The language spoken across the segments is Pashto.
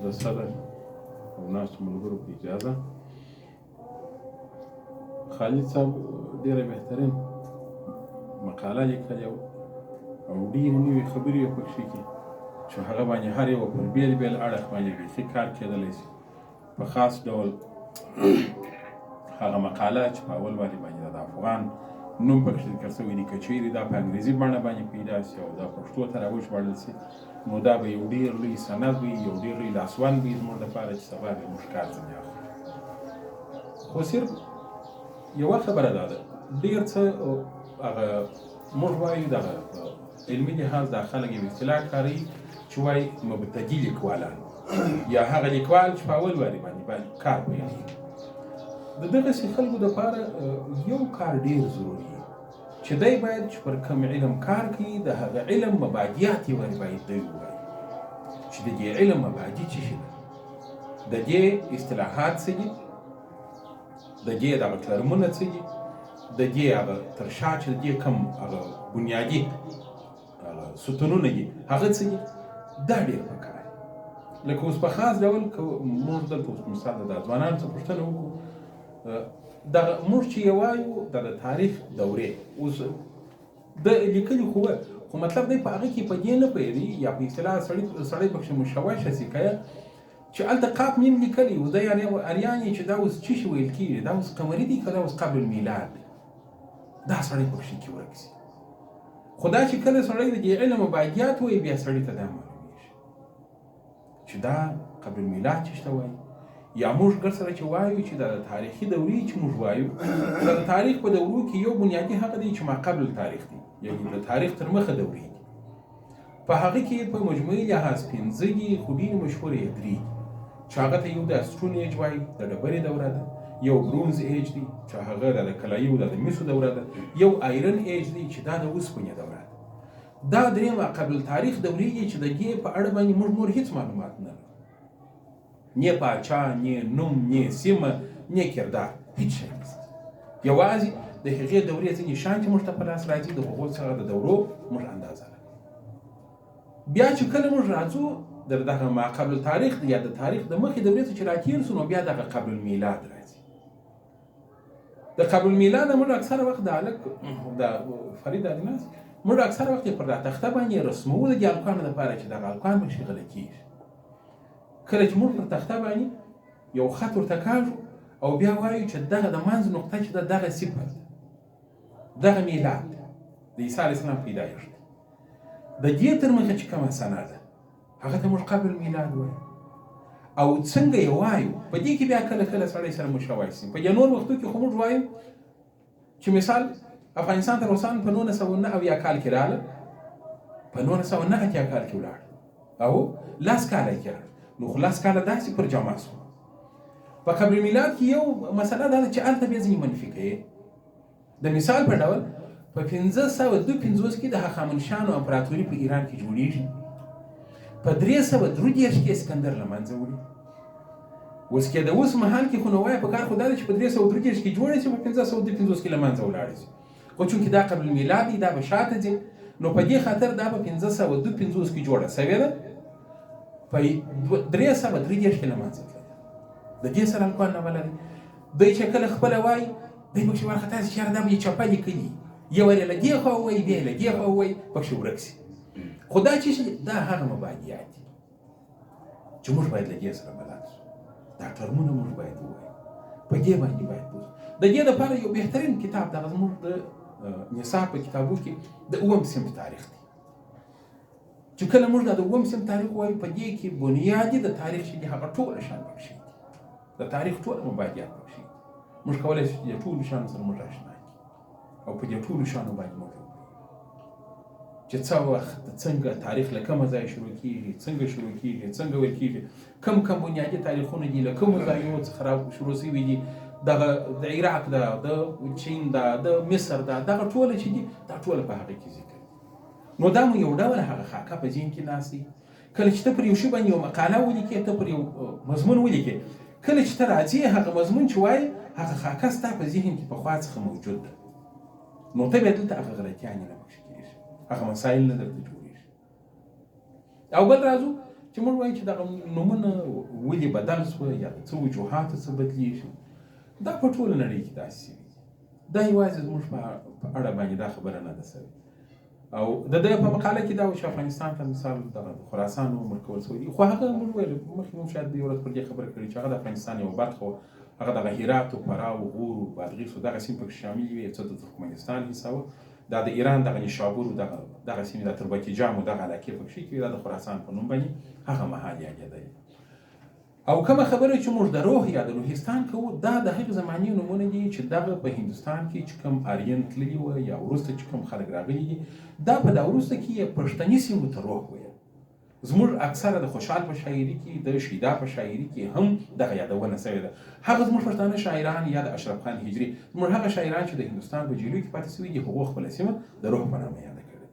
د صدر او ناستو ملګرو په اجازه خالد صاحب ډېره بهترین مقاله لیکلې وه او ډېرې نوې خبرې یې پکښې کې چې هغه باندې هر یو پر بېل بېل اړخ باندې بیخي کار کېدلی شي په خاص ډول هغه مقاله چې په اول والي باندې د افغان نوم پکښې ذکر شوی دی که چیرې دا په انګریزي بڼه باندې پیدا شي او دا پښتو ته راوژباړل شي نو دا به یو ډېر لوی سند وي یو ډېر لوی لاسوند وي زموږ دپاره چې سبا به موږ کار ځنې اخلو خو صرف یوه خبره دا ده ډېر څه هغه موږ وایو دغه علمي لحاظ دا خلک یو اصطلاح کاروي چې وایي مبتدي لیکوالان یا هغه لیکوال چې په اول واري باندې کار پیلوي د دغسې خلکو دپاره یو کار ډېر ضروري دی چې دی باید چې پر کوم علم کار کوي د هغه علم مبادیات یې ور باید دی ووایي چې د دې علم مبادي څه شي ده د دې اصطلاحات څه دي د دې دغه ترمونه څه دي د دې هغه تر شا چې د دې کوم هغه بنیادي هغه ستونونه دي هغه څه دي دا ډېر پکار دی لکه اوس په خاص ډول که موږ دلته اوس مثال د ځوانانو څه پوښتنه وکړو دغه موږ چې یې وایو د تاریخ دورې اوس د لیکلي خو مطلب دی په هغه کې په دې نه پوهېدي یا په اصطلاح سړی پکښې مشوشه شي که چې هلته قاف میم لیکلي اوس دی اریان یې چې دا اوس څه شي ویل کېږي دا اوس قمري دی که دا اوس قبل المیلاد دی دا سړی پکښې کې ورک شي خو دا چې کله سړی د دې علم مبادیات وایي بیا سړي ته دا معلومېږي چې دا قبل المیلاد څه شته وایي یا موږ ګر سره چې وایو چې د تاریخي دورې چې موږ وایو د تاریخ په دورو کې یو بنیادي هغه دی چې ما قبل تاریخ دی یعنې د تاریخ تر مخه دورې دي په هغه کې په مجموعي لحاظ 5 دي خو ډېرې مشهورې 3 دي چې هغه ته یو د اسټون ایج وایي د ډبرې دوره ده یو برونز ایج دی چې هغه د کلایي او د مسو دوره ده یو آیرن ایج دی چې دا د اوسپنې دوره ده دا درېیمه قبل تاریخ دورې دي چې د دې په اړه باندې موږ نور هېڅ معلومات نه لرو نه پاچا نه نوم نه سیمه نه کردار هیڅ شی نشته یوازې د هغې دورې ځینې شیان چې موږ ته په لاس راځي د هغو څخه د دورو موږ اندازه لرو بیا چې کله موږ راځو د دغه ما قبل تاریخ یا د تاریخ د مخکې دورې څخه چې راتېر سو نو بیا دغه قبل المیلاد راځي د قبل المیلاد موږ اکثره وخت د هلک د فرید الناس موږ اکثره وخت پر دا تخته باندې رسمو د دې هلکانو دپاره چې دغه هلکان پکښې غله کېږي کله چې موږ پر تخته باندې یو خط ورته کاږو او بیا وایو چې دغه د منځ نقطه چې ده دغه صفر ده دغه میلاد د عیسی علیه السلام پیدایښت د دې تر مخه چې کومه سنه ده هغه ته موږ قبل میلاد وایو او څنګه یې وایو په دې کې بیا کله کله سړی سره مشوش شي په دې نور وختو کې خو موږ وایو چې مثال افغانستان ته روسان په 1909 کال کې راغله په 1909 کال کې ولاړ او لاس کاله کې نو خلاص کاله داسې پر جمع شو په قبل میلاد کې یو مسله دا ده چې هلته بیا ځینې منفي کوي د مثال په ډول په 1552 کې د هخامنشیانو امپراتوري په ایران کې جوړیږي په 333 کې اسکندر له منځه وړي اوس کې د اوس مهال کې خو نو وایه په کار خو دا ده چې په 333 کې جوړه شي په 1552 کې له منځه ولاړه شي خو چونکې دا قبل میلاد دی دا به شاته ځي نو په دې خاطر دا په 1552 کې جوړه سوې ده په 333 کې له منځه تللې د دې سره هلکان نه ولري دوی چې کله خپله وایي دوی پکښې وارخطا شي چې یاره دا به یې چپه لیکلي یو یې له دې خوا ووایي بیا یې له دې خوا ووایي پکښې ورک شي خو دا چې دا هغه مبادیات دي چې موږ باید له دې سره بلد شو دا ټرمونه موږ باید ووایو په دې باندې باید پوه د دې دپاره یو بهترین کتاب دغه زموږ د نصاب په کتابو کې د 9 صنف تاریخ دی چې کله موږ د 9 صنف تاریخ وایو په دې کې بنیادي د تاریخ چې دي هغه ټوله شیان پکښې دي د تاریخ ټوله مبادیات پکښې دي موږ کولی شو چې د ټولو شیانو سره موږ اشنا کړو او په دې ټولو شیانو باندې موږ چې څه وخت څنګه تاریخ له کومه ځایه شروع کېږي څنګه شروع کېږي څنګه ویل کېږي کوم بنیادي تاریخونه دي له کومو ځایونو څخه شروع شوي دي دغه د عراق ده د چین ده د مصر ده دغه ټوله چې دي دا ټوله په هغه کې ذکر نو دا مو یو ډول هغه خاکه په ذهن کې ناست دی کله چې ته پر یو شي باندې یو مقاله ولیکې ته پر یو مضمون ولیکې کله چې ته راځې هغه مضمون چې وایي هغه خاکه ستا په ذهن کې پخوا څخه موجود ده نو ته بیا دلته هغه غلطیانې نه پکښې کېږي هغه مسایل نه درته جوړېږي او بل راځو چې چې موږ وایو چې دغه نومونه ولې بدل شوه یا د څه وجوهاتو څه بدلېږي، دا په ټوله نړۍ کې داسې شوي دا یوازې زموږ په اړه باندې دا خبره نه ده سوې. او د ده په مقاله کې دا و چې افغانستان ته مثال دغه خراسان ورکول شوی دي، خو هغه موږ ویل مخکې موږ شاید دې ورځ پر دې خبره کړې چې هغه د افغانستان یوه برخه وه، هغه دغه هرات و فراه و غور و بادغیس و دغه سیمې پکې شامل وي، څه د ترکمنستان حصه وه، دا د ایران دغه نیشابور و دغه سیمې د تربتجان و دغه علاقې پکې کې دا د خراسان په نوم باندې هغه مهال یادېدلې. او کومه خبره چې موږ د روح یا د روحستان کوو دا د هغې زمانې نومونه دي چې دغه په هندوستان کې چې کوم آریان تللي وه یا وروسته چې کوم خلک راغلي دي، دا په دا وروسته کې یې پښتني سیمو ته روح ویل. زموږ اکثره د خوشحال په شاعري کې د شیدا په شاعري کې هم دغه یادونه سوې ده. هغه زموږ پښتانه شاعران یا د اشرف خان هجري زموږ هغه شاعران چې د هندوستان په جیلو کې پاتې شوي دي هغو خپله سیمه د روح په نامه یاده کړې.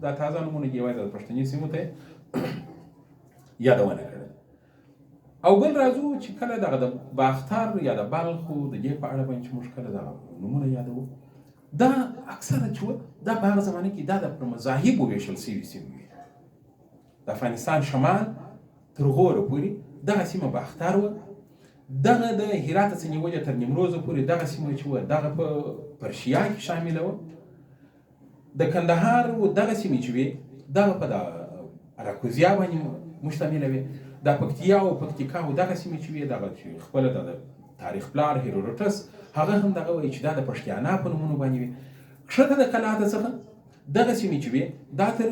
دا تازه نومونه دي یوازې د پښتني سیمو ته یادونه کړې. او بل راځو چې کله دغه د باختر یا د بلخ د دې په اړه باندې چې موږ کله دغه نومونه یادوو، دا اکثره چې دا په هغه زمانه کې دا د پر مذاهبو ویشل شوي سیمې وي. د افغانستان شمال تر غوره پورې دغه سیمه باختر وه، دغه د هرات څخه نیولې تر نیمروزه پورې دغه سیمه چې وه دغه په پرشیا کې شامله وه. د کندهار و دغه سیمې چې وې دغه په د اراکوزیا باندې مشتمله وې. دا پکتیا او پکتیکا او دغه سیمې چې وې دغه چې خپله د تاریخ پلار هیروډوټس هغه هم دغه وایي چې دا د پښتیانا په نومونو باندې وې. کښته د کلاته څخه دغه سیمې چې وې دا تر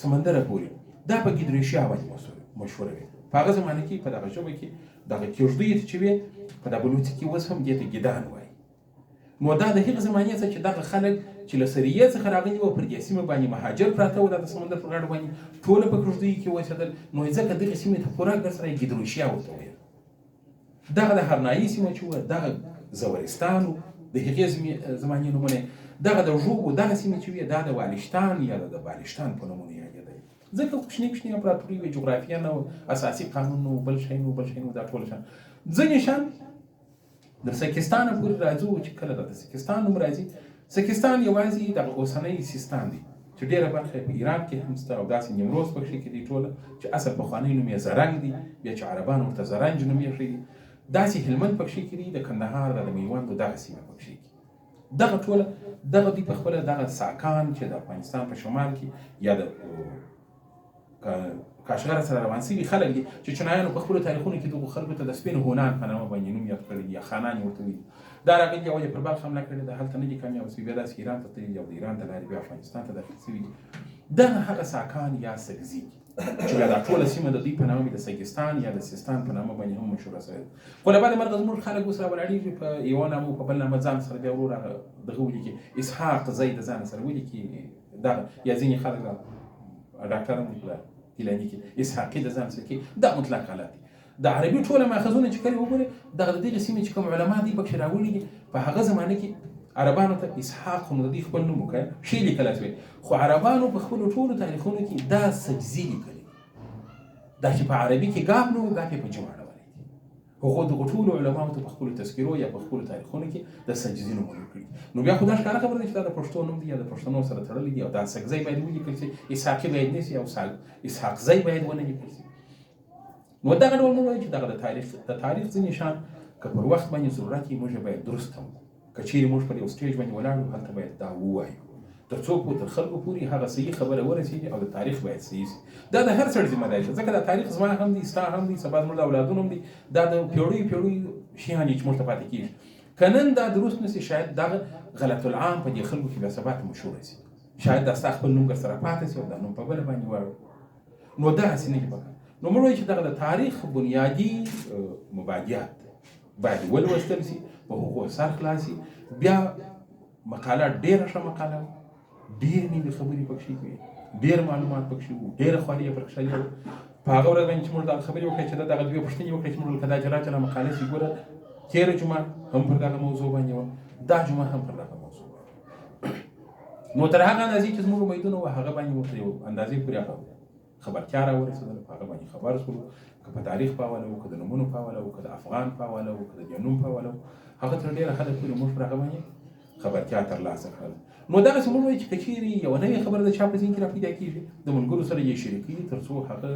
سمندره پورې دا په ګیدریشیا باندې مشهوره وې. په هغه زمانه کې په دغه ژبه کې دغه کیږدۍ ته چې وې په د بلوڅي کې اوس هم دې ته ګیدان وایي. نو دا د هغې زمانې څخه چې دغه خلک چې له سریې څخه راغلي وو پر دې سیمه باندې مهاجر پراته وو، دا د سمندر په غاړه باندې ټوله په کیږدیو کې اوسېدل. نو ځکه دغې سیمې ته پوره ګر سره ګیدروشیا ورته ویل. دغه د هرنایي سیمه چې وه دغه زورستان و د هغې زمانې نومونه، دغه د ژوبو دغه سیمې چې وې دا د والشتان یا د بالشتان په نومونه یادېدل. ځکه کوچني کوچني امپراتورۍ وې، جغرافیه نه و، اساسي قانون نه و، بل شی نه و، دا ټول شیان. ځینې شیان د سکستان پورې راځو چې کله د سکستان نوم راځي. سکستان یوازې دغه اوسنی سیستان دی چې ډېره برخه په ایران کې هم شته او داسې نیمروز پکښې کې دي ټوله چې اصل پخوانی نوم یې زرنګ دی، بیا چې عربان ورته زرنج نوم ایښی دی. داسې هلمند پکښې کې دي، د کندهار د میوند و دغه سیمه پکښې کې دغه ټوله دغه دوی په خپله دغه ساکان چې د افغانستان په شمال کې یا د کاشغر سره روان شوي خلک دي چې چینایانو په خپلو تاریخونو کې دغو خلکو ته د سپین هونان په نامه باندې نوم یاد کړی دي یا خانان یې ورته ویلي. دا راغلي او پر بلخ حمله کړې ده، هلته نه دي کامیابه شوي، بیا داسې ایران ته تللي او د ایران د لارې بیا افغانستان ته داخل شوي دي. دغه هغه ساکان یا سګزي چې بیا دا ټوله سیمه د دوی په نامه د سګستان یا د سیستان په نامه باندې هم مشهوره شوې ده. خو له بعده مرغه زموږ خلک اوس راولاړېږي په یوه نامه او په بل نامه ځان سره بیا ورور دغه ولیکي اسحاق زی د ځان سره ولیکي دغه یا ځینې خلک ډاکټران ګیلاني کې اسحاقي د ځان سره کې دا مطلق غلط دي. د عربي ټوله ماخذونه چې کله وګورئ دغه د دغې سیمې چې کوم علما دي پکښې راوړي دي په هغه زمانه کې عربانو ته اسحاق نو د دوی خپل نوم وکړ ښې لیکلی شوی، خو عربانو په خپلو ټولو تاریخونو کې دا سجزي لیکلي دا چې په عربي کې ګاف نه و ګاف یې په جمع اړولی دي. هغو دغو ټولو علماو ته په خپلو تذکرو یا په خپلو تاریخونو کې د سجزي نومونه کړي. نو بیا خو دا ښکاره خبره ده چې دا د پښتو نوم دی یا د پښتنو سره تړلی دی او دا سګزی باید ولیکل شي، اسحاقي باید نه شي او اسحاقزی باید ونه لیکل شي. نو دغه ډول موږ وایو چې دغه د تاریخ ځینې شیان که پر وخت باندې ضرورت وي موږ باید درست هم که چیرې موږ پر یو سټیج باندې ولاړ یو هلته باید دا ووایو تر څو تر خلکو پورې هغه صحیح خبره ورسېږي او د تاریخ باید صحیح شي. دا د هر سړي ذمه داري ده، ځکه دا تاریخ زما هم دی، ستا هم دی، سبا زموږ د اولادونو هم دی. دا د پیړیو شیان دي چې موږ ته پاتې کېږي. که نن دا درست نه شي شاید دغه غلط العام په دې خلکو کې بیا سبا ته مشهوره شي، شاید دا ستا خپل نوم سره پاتې شي او دا نوم په بله باندې واړو. نو داسې نه دي پکار. نو موږ وایو چې دغه د تاریخ بنیادي مبادیات باید ولوستل شي، په هغو سر خلاص شي. بیا مقاله ډېره ښه مقاله وه، ډېر نوې خبرې پکښې وي، ډېر معلومات پکښې وو، ډېره خواري یې پکښې وه. په هغه ورځ باندې چې موږ دغه خبرې وکړې چې دغه دوې پوښتنې وکړې چې موږ که دا جلا مقاله شي ګوره تېره جمعه هم پر دغه موضوع باندې وه، دا جمعه هم پر دغه موضوع وه. نو تر هغه اندازې چې زموږ امیدونه وه هغه باندې ورته یو اندازې پورې هغه خبرتیا راورسېدله، په هغه باندې خبر شولو، که په تاریخ په حواله وو، که د نومونو په حواله وو، که د افغان په حواله وو، که د دې نوم په حواله وو، هغه تر ډېره حده پورې موږ پر هغه باندې خبرتیا ترلاسه کړل. نو دغسې موږ وایو چې که چیرې یوه نوې خبره د چا په ذهن کې راپیدا کېږي د ملګرو سره یې شریکوي تر څو هغه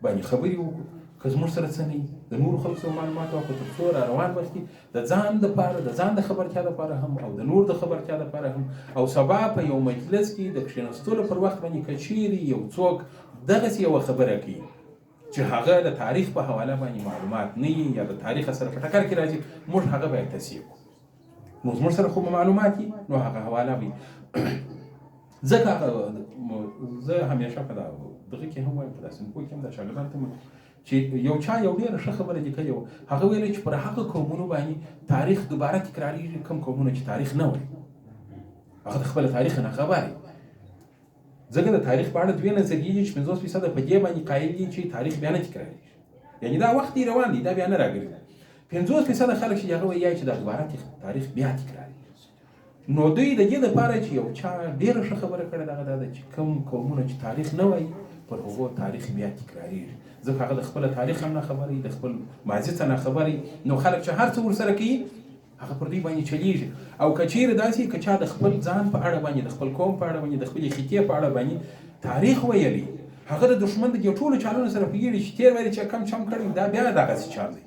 باندې خبرې وکړو. که زموږ سره څه نه وي د نورو خلکو سره معلومات واخلو تر څو را روان وخت کې د ځان دپاره د ځان د خبرتیا دپاره هم او د نور د خبرتیا دپاره هم او سبا په یو مجلس کې د کښېنستلو پر وخت باندې که چیرې یو څوک دغسې یوه خبره کوي چې هغه د تاریخ په حواله باندې معلومات نه وي یا د تاریخ سره په ټکر کې راځي موږ هغه باید تصحیح کړو. نو زموږ سره خو معلومات وي نو هغه حواله وي. ځکه زه همیشه په دغه کې هم وایم په داسې پوه کې هم د شاګردانو ته چې یو چا یو ډېره ښه خبره لیکلې وه هغه ویلی چې پر هغه قومونو باندې تاریخ دوباره تکرارېږي کوم قومونه چې تاریخ نه وایي هغه د خپله تاریخ نه خبر وي. ځکه د تاریخ په اړه دوې نظریې دي چې 50% په دې باندې قایل دي چې تاریخ بیا نه تکرارېږي یعنې دا وخت یې روان دی دا بیا نه راګرځي. 50% خلک چې هغه وایي چې دا دوباره تاریخ بیا تکرارېږي. نو دوی د دې دپاره چې یو چا ډېره ښه خبره کړې دغه دا ده چې کوم قومونه چې تاریخ نه وایي پر هغو تاریخ بیا تکرارېږي. ځکه هغه د خپله تاریخ هم نه خبر وي د خپل ماضي څه نه خبر وي نو خلک چې هر څه ورسره کوي هغه پر دوی باندې چلیږي. او که چیرې داسې که چا د خپل ځان په اړه باندې د خپل قوم په اړه باندې د خپلې خطې په اړه باندې تاریخ ویلی هغه د دښمن د دې ټولو چالونو سره پوهېږي چې تېر وارې چې کم چم کړی دا بیا دغسې چال دی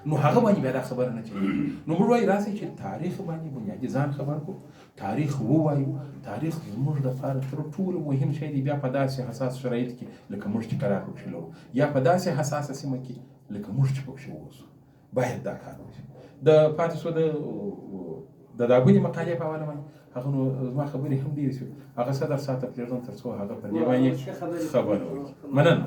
نو هغه باندې بیا دا خبره نه چلیږي. نو موږ وایو راسئ چې تاریخ باندې بنیادي ځان خبر کړو تاریخ ووایو. تاریخ زموږ دپاره تر ټولو مهم شی دی بیا په داسې حساس شرایط کې لکه موږ چې قرار پکښې لرو یا په داسې حساسه سیمه کې لکه موږ چې پکښې اوسو باید دا کار وشي. د پاتې شو د داګونې مقالې په حواله باندې هغه نو زما خبرې هم ډېرې شوې هغه 100 ساعته پرېږدم تر څو هغه په دې باندې خبره وکړي. مننه.